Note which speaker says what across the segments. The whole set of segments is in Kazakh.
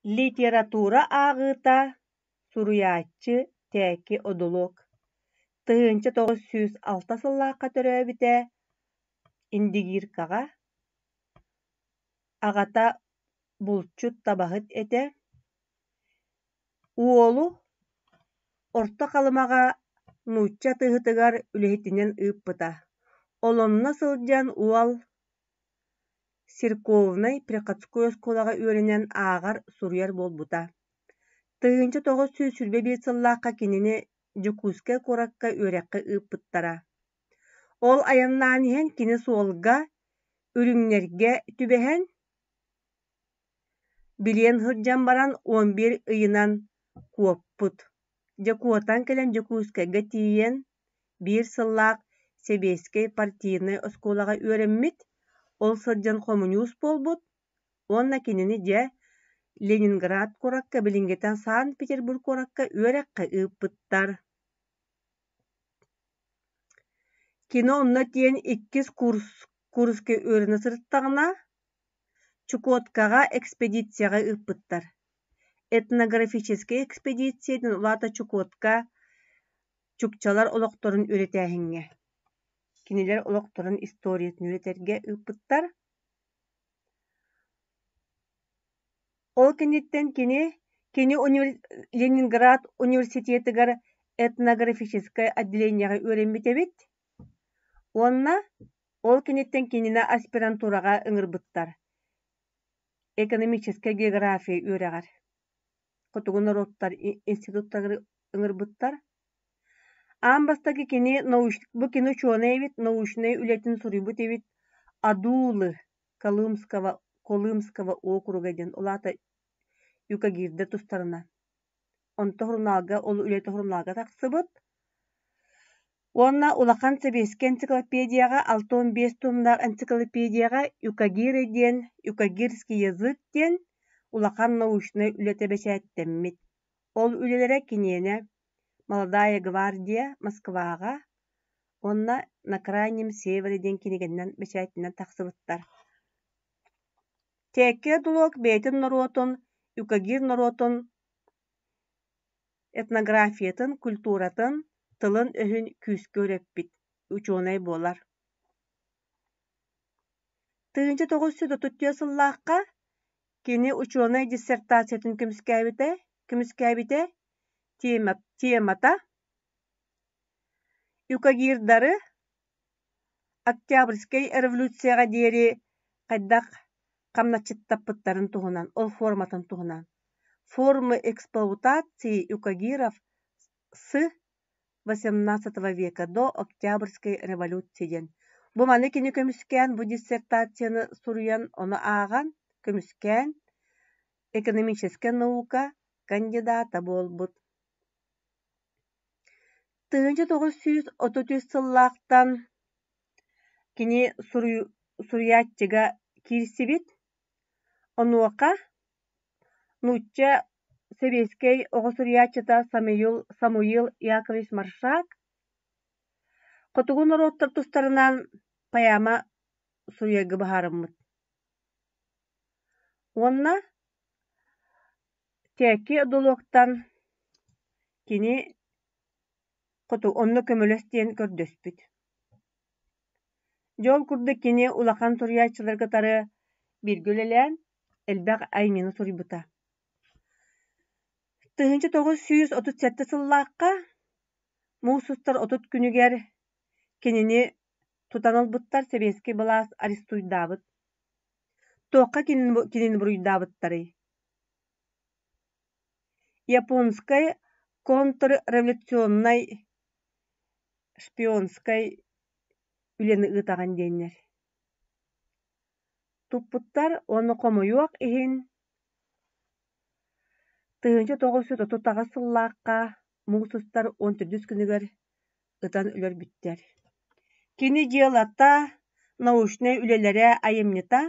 Speaker 1: Литература ағыта суруяччы тээки одулук. Тыһынча 906 сыллааққа төрөөбүтэ индигиркаҕа аҕата булчут табаһыт этэ уолу орто халымаҕа нуучча тыһытыгар үлэһитинэн ыыппыта. Олонно сылдьан уол церковной приходской оскуолаҕа үөрэнэн ааҕар суруйар буолбута. Тыһынча 900 сүрбэ биир сыллаахха кинини Дьокуускай куоракка үөрэххэ ыыппыттара. Ол айаннаан иһэн кини суолга үрүҥнэргэ түбэһэн билиэн сылдьан баран 11 ыйынан куоппут. Дьокуотан кэлэн Дьокуускайга тиийэн биир сыллаах Себеськэй партийный оскуолаҕа үөрэммит, ол сылдьан коммунист буолбут, уонна кинини дьэ Ленинград куоракка билиҥҥэтэн Санкт-Петербург куоракка үөрэххэ ыыппыттар. Кини онно тиэн иккис Курскай ыарына сырыттаҕына Чукоткаҕа экспедицияҕа ыыппыттар. Этнографический экспедицияден улаата Чукотка чукчалар олохторун үөрэтээһиҥҥэ. Кинилэр олохторун историятын үөрэтэргэ ыыппыттар. Ол киниттэн кини Ленинград университетыгар этнографическое отделениеҕа үөрэммит эбит. Уонна ол киниттэн кинини аспирантураҕа ыҥырбыттар. Экономическая география үөрэҕэр. Хотугун ороттар институттагы ыҥырбыттар. Аамбастаги кини бу кини ученый эбит, научный үлэтин суруйбут эбит Адулы Колымского округа ден улаата Юкагирдэ тустарына. Онто хурунаалга, ол үлэти хурунаалга тахсыбыт. Уонна улахан Себеський энциклопедияға, 6-15 томнақ энциклопедияға Юкагир диэн, юкагирский язык диэн улахан научный үлэти бэчээттэммит. Ол үлэлэрэ киниэнэ Молодая гвардия Москваға, онна на крайнем севере диэн кинигэннэн бэчээттинэн тахсыбыттар. Тээкке дулуок бэйэтин норуотун, Юкагир норуотун этнографиятын, культуратын, тылын өһүн күүскө өрөппит, ученый буолар. Тыынча 930 сыллаахха кини ученый диссертациятын күмүскээбите темата Юкагирдары Октябрьскай революцияға диэри хайдах камначыттаппыттарын туһунан, ол форматын туһунан. Формы эксплуатации юкагиров с 18 века до Октябрьской революции ден. Бу маны кини көмүскään бу диссертацияны суруян оны ааган көмүскään экономическая наука кандидата буолбут. Тыынча 930 сыллаахтан кини суруяаччыга киирсибит, онуока нуучча Себеськэй оҕо суруяаччыта Самуил Яковлевич Маршак хотугун ороттар тустарынан паяма суруяга баһаарыммыт. Уонна тээки одулуоктан кини онно көмөлөс диэн көрдөспүт. Жол курда кини улахан суруяаччыларгытары биргүлэлээн элбэх аймины суруйбута. Тыынча 937 сыллаахха муусустар отут күнүгэр кинини тутанылбыттар Себеський балаас арестуйдаабыт. Туохха кинини буруйдаабыттары. Японскай контрреволюционной шпионской үлени ыытаган диэннэр. Туппуттар оны комуюак иһин тыынча 930 сыллаахха муусустар 14 күнүгэр ытан үлөрбүттэр. Кини дьиэлата научный үлэлэрэ айымньыта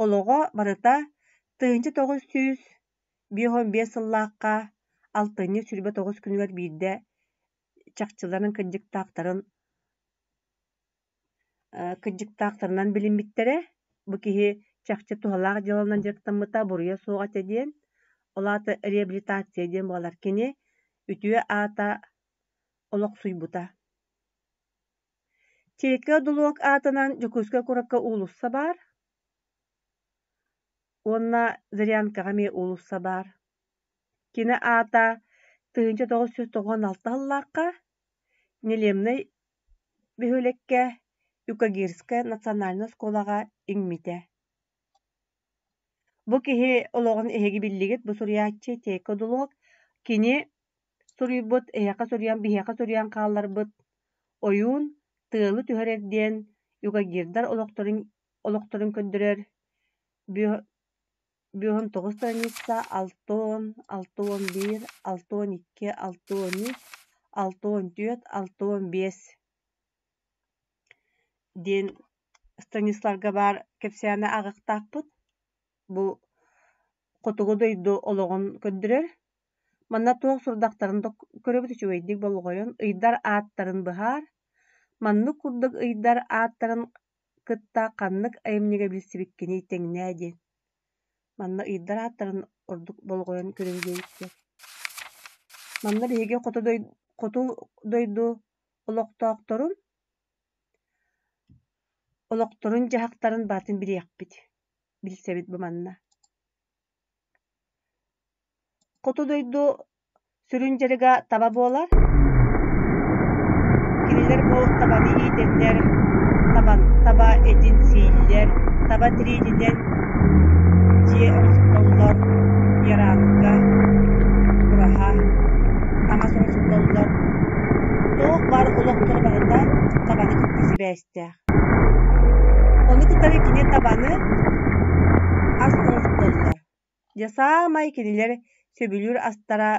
Speaker 1: олоҕо барыта тыынча 915 сыллаахха 6 сүрбэ 9 күнүгэр биирдэ чахчыларын кыдьыктаахтарынан билинбиттерэ, бу киһи чахчы туһалаах дьыланан дьыктаммыта буруйа суоҕа тедиэн Олата реабилитация ден болар кини үтүө аата олох суйбута. Тейке дулуок аатынан жокуска куракка уулусса бар. Онна Зарянкаға ме уулусса бар. Кини аата тыынча 996 аллааққа нелемнай бөхөлекке Юкагирская национальная школаға иңмите. Бу киһи олоҕун эһиги биллигит бу сурьяаччы тейке дулуок кини суруйбут эһиэхэ сурьян биһиэхэ сурьян хаалларбыт ойуун тыалы түһэрэр диэн Юкагирдар олохторун көндүрөр бүйөһөн 9 страница 6-1, 6-1, 6-2, 6-3, 6-4, 6-5 диэн станисларга бар кепсиана агыктааппыт. Бу котугу дойду ологон көндүрөр. Манна туох сурдактарында көрөбүт үчүгөйдик болгойон ыйдар ааттарын быһаар. Манны курдук ыйдар ааттарын кытта каннык айымнеге билсибиккини теңнээ диэн. Манна ыйдар ааттарын ордук болгойон көрөбүт. Манна биһиге коту дойду олокторун жахактарын батын бириэкпит. Билсебит бу манна. Коту дойду сүрүн жарыга таба болар. Кинилер бу табаны иитеннер, таба этин сииллер, таба тридинен жие оңсуттоллор, яранга, бураха, аңа соңсуттоллор. Тоқ бар олоқтор барыта табаны кыттысы бәстіяқ. Оны кытары кине табаны ас оңсуттоллор. Жасамай кинилер сөбүлүр астара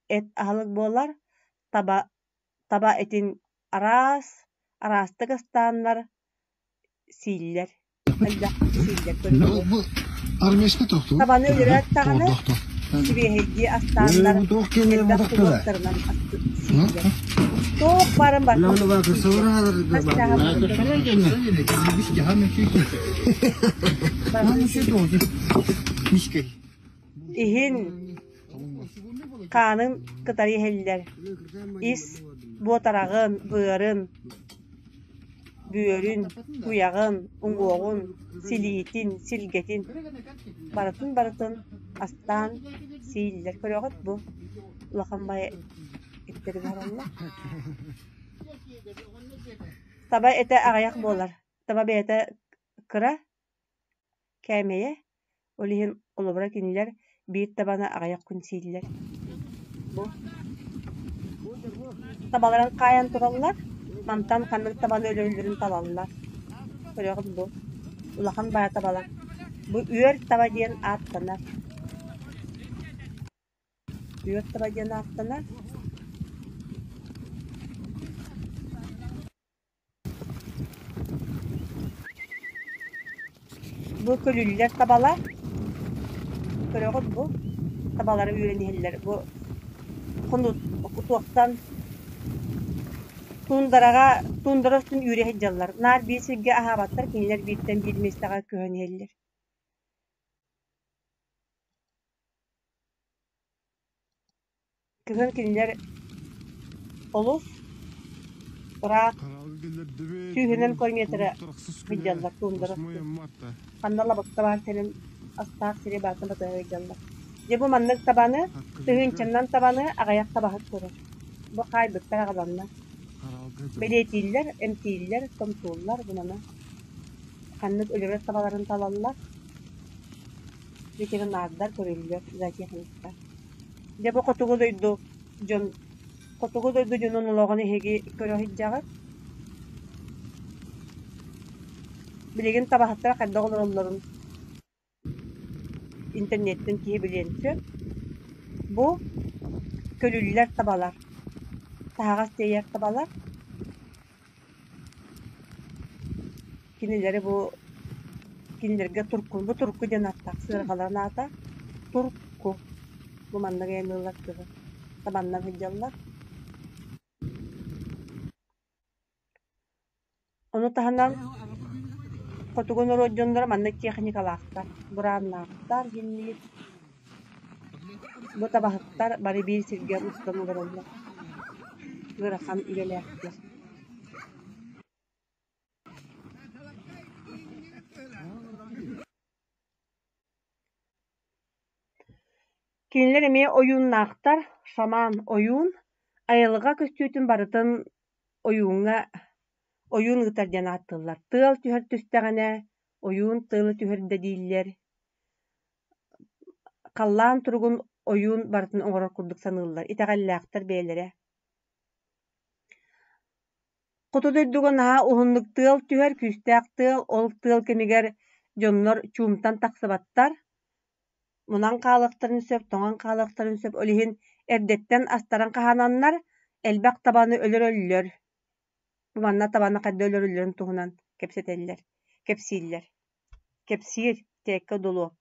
Speaker 1: эт ахалык болар, таба этин арастык астаннар сииллер.
Speaker 2: Армиясына тоқту.
Speaker 1: Табаны өлері аттағаны сибехеги астаннар элдак кулоктарынан сииллер. Тоқ барын бар. Ихин канын кытары хеллер. Ис ботарагын, быырын, бүйөрүн, куягын, уңгоғын, силиитин, силгетин. Барытын астан сииллер. Көрөғыт бу. Улаханбай иттери баралла. Таба эте агаяк болар. Таба бете кыра кәмeye. Олиһин олобура кинилер биир табана агаяк күн сииллер. Бу табаларын каян тураллар. Мантан каннык табаны өлөлөрүн талаллар. Көрөғыт бу. Улахан бая табалар. Бу үөр таба диэн аттанар. Үөр таба диэн аттанар. Бу көлүллер табалар. Көрөғыт бу. Табалары үйренелер. Бу кунут туактан тундырастын үйрехи жаллар. Нар бесилге ахабаттар кинилер биттен билместага көхөнелер. Көхөн кинилер олус быраак түйгөнен километре билжаллар тундырасты. Кандала бакта бар сенин астаак сире батын батыгы жаллар. Же бу маннык табаны, тыгынчаннан табаны агаяк табахыт көрөр. Бу кайбыттар агаланна. Белетиллер, эмтиллер, томтуллар бунана. Каннык өлөрөт табаларын талаллар. Ветеринардар көрөллөр, зоотехниктар. Же бу котугу дойду жонун улогону хеги көрөһүт жагат. Билеген табахаттар кайда олороллорун интернеттен кие биленсө. Бу көлүллер табалар. Тагас тейер табалар. Кинилери бу кинилерге турку ден аттак сыргаларын ата. Турку. Бу маннага эмилар кызы. Табаннан хыджаллар. Onu tahanan kotugun rojonlar manna техникалактар, бураннактар, гиннит. Bu tabahattar bari bir sirgen ustan olur onlar. Gırakan ürelekler. Kinler eme oyunlartar, şaman oyun, ayılığa köstütün barıtın oyun ıtardan attılar. Tığıl tüher tüstəğine, oyun tığılı tüher de değiller. Kallan turgun oyun barıtın oğrar kurduk sanırlar. İteğallaktar beylere. Kutu duyduğun ha uhunluk tığıl tüher küstəq tığıl, ol tığıl kemiger jonlar çumtan taqsabattar. Munan qalıqtарын söp, toğan qalıqtарын söp, olihin erdetten astaran qahananlar, elbaq tabanı ölür. Bu manna tabanı qadda ölürlerin tuğunan kepseteller, kepsiller. Kepsir, tekka dolu.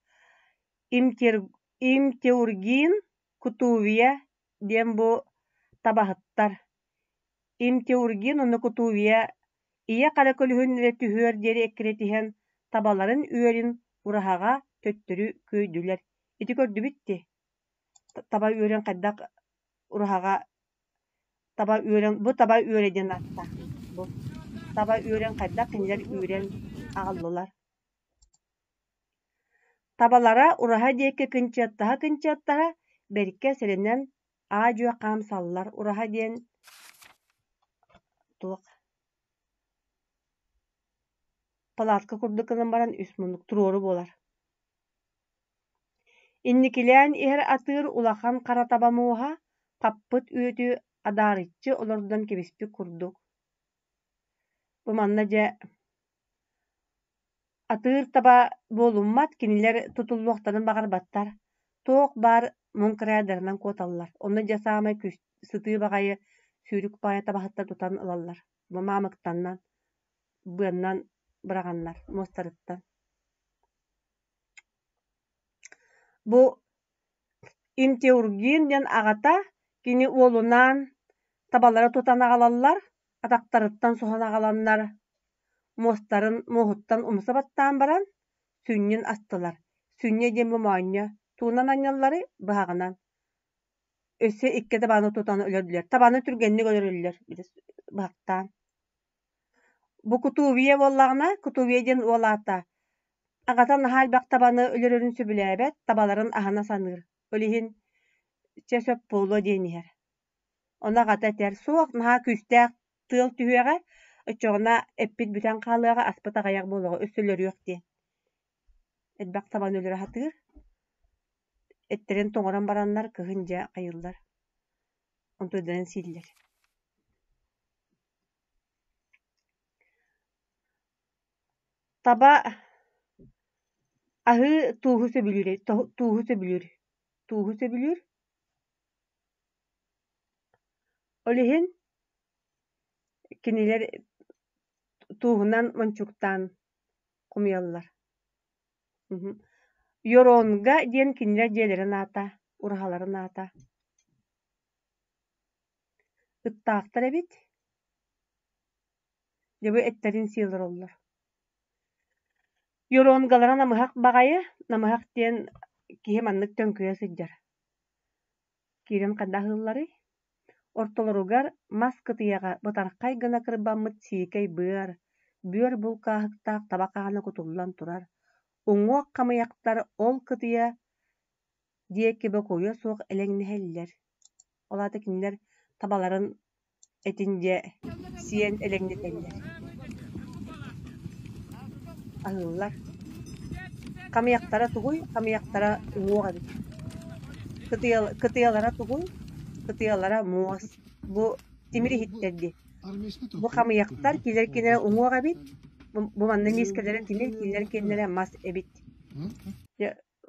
Speaker 1: İmteurgin kutuviye diyen bu tabahıttar. İmteurgin onu kutuviye iya qarakölühün tühür deri ekkeretihen tabaların üyerin urahaga töttürü köydüler. İti gördü bitti. Taba üyeren qaddaq urahaga bu taba üyereden atta. Bu taba üyeren qaddaq kinler üyeren ağallılar. Tabalara uraha diyeke kınçattaha berke selenen ağacıya qamsallar. Uraha diyen tuğ palatka kurdukının baran üsmunluk turoru bolar. İnnikileyen iher atır ulakan kara tabamuha pappıt üyütü adaritçi olordan kebispik kurduk. Bu mannaca atır taba bolunmat kiniler tutulluqtanın bağır battar. Toğ bar munkrayadarından kotallar. Onu jasamay sıtığı bağayı sürük baya tabahattar tutan alallar. Bu mamıktandan bıannan bıraganlar mostarıttan. Bu imteurgin den agata kini olunan tabalara tutan ağalallar, ataktarıttan soğan ağalanlar mostarın muhuttan umusabattan baran sünnin astılar. Sünne den bu muaynya tuğunan anyalları bağınan. Öse ikke tabanı tutanı ölürdüler. Tabanı türgenini ölürdüler. Bağıttan. Bu kutuviye bollağına, kutuviye den olata. Agatan hal bak tabanı ölürün sübülebet, tabaların ahana sanır. Ölihin çesöp bolu deniher. Ona gata ter soğuk naha küstək tığıl tühüge, öçoğuna eppit büten kalıga aspata gayak boluğa ösülür yok diye. Etbak tabanı ölürü hatır. Etteren toğuran baranlar kıhınca kayıllar. Ontudan siller. Taba ahı tuğu söbülür. Olihin kiniler tuğundan mançuktan kumyallar. Yoronga diyen kiniler jelerin ata, urahaların ata. Ittaqtar ebit. Jebu etterin sildir ollar. Yorongalara namıhaq bagayı, namıhaq diyen kihe manlık tönküye sıccar. Kiren qadahılları. Ortolorugar mas kıtıyaga batarqay gına kırbamıt sikay bığar. Bığar bul kahıktaq tabaqağına kutullan turar. Oňuaq kamaýaktar ol kıtıya diýek kebe koýa soğuk eleňneheller. Olata kinler tabaların etince siyen eleňneteller. Ahıllar. Kamaýaktara tuguy, kamaýaktara oňuaq edip. Kıtıyalara tuguy, kıtıyalara muas. Bu timiri hitterdi. Bu kamaýaktar kiler kenere oňuaq edip. Bu manna miskelerin timir kiler kenere mas ebit.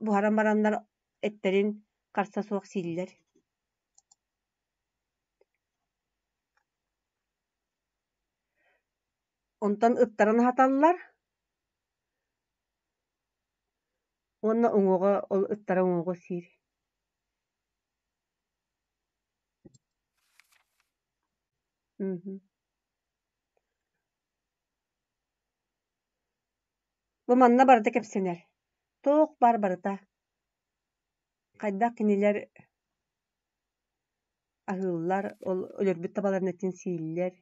Speaker 1: Bu haram baranlar etlerin karsa soğuk siller. Ondan ıttarını hatallar. Onna oňuğa ol ıttara oňuğa sir. Bu manna barda kepsener. Toq bar barda. Хайдах кинилер ahıllar, ol ölürbüt tabaların etin siiller.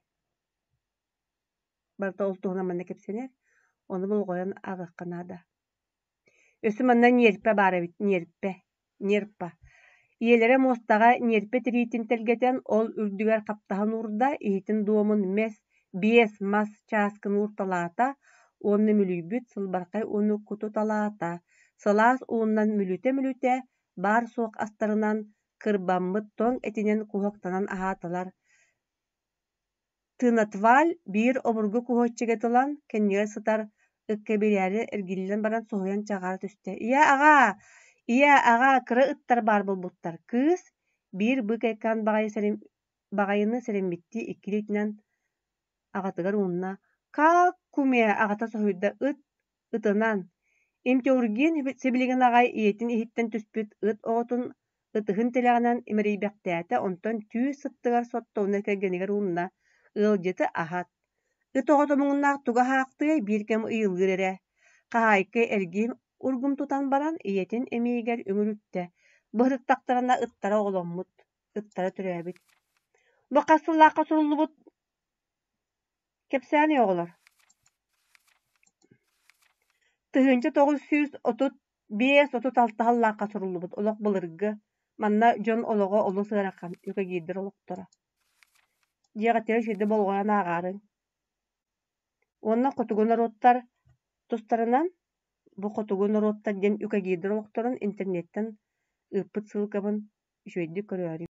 Speaker 1: Barda ol tuğuna manna kepsener. Onu bul goyan ağıqqanada. Ösü manna nierpe bara bit, nierpa. Iyelere mostaga nierpe tiritin telgeten ol ürdüger kaptahan urda ihitin duomun mes, bies mas çaskın urtalata, onu mülübüt sılbarkay onu kutu talata. Salas ondan mülüte bar soğuk astarınan kırbammıt ton etinen kuhoktanan ahatalar. Tınatval bir oburgu kuhoççegetilan kenniger sıtar ıkkebirleri ergillen baran soğuyan çağara tüste. Iya ağa, kıra ıttar bar bulbuttar. Kız bir bık ekan bagayını serembitti ikilitinden ağatıgar unna. Ka kumya ağata sohuyda ıtınan. Imte urgin sebiligen ağay iyetin ihitten tüspüt oğutun ıtıhın teleğinden imeribektäte onton tüy sıttıgar sottoğuna kelgeniger unna. Ылдьыты аһат. Оҕотомуҥуннаах туга хаактыа бииргэм ыйылгыр эрэ. Хаһаайкка эргиим ургум тутан баран ийэтин эмиигэр үҥүрүттэ. Быһырыттахтарына ыттара оҕоломмут, ыттара төрөөбүт. Бу хасылаахха суруллубут кэпсээни оҕолор. Тыһынча 935-36 халлаахха суруллубут олох былыргы. Манна дьон олоҕо олу сыарахан, үkä киирдэр олохтора. Дьиэҕэ тиэ сирдэ болҕойан ааҕаарыҥ. Уонна хотугун оруоттар тустарынан бу хотугун оруоттар диэн үkä киирдэр олохторун интернеттен ыаппыт сылкабын үчүгэйдик көрөөрүм.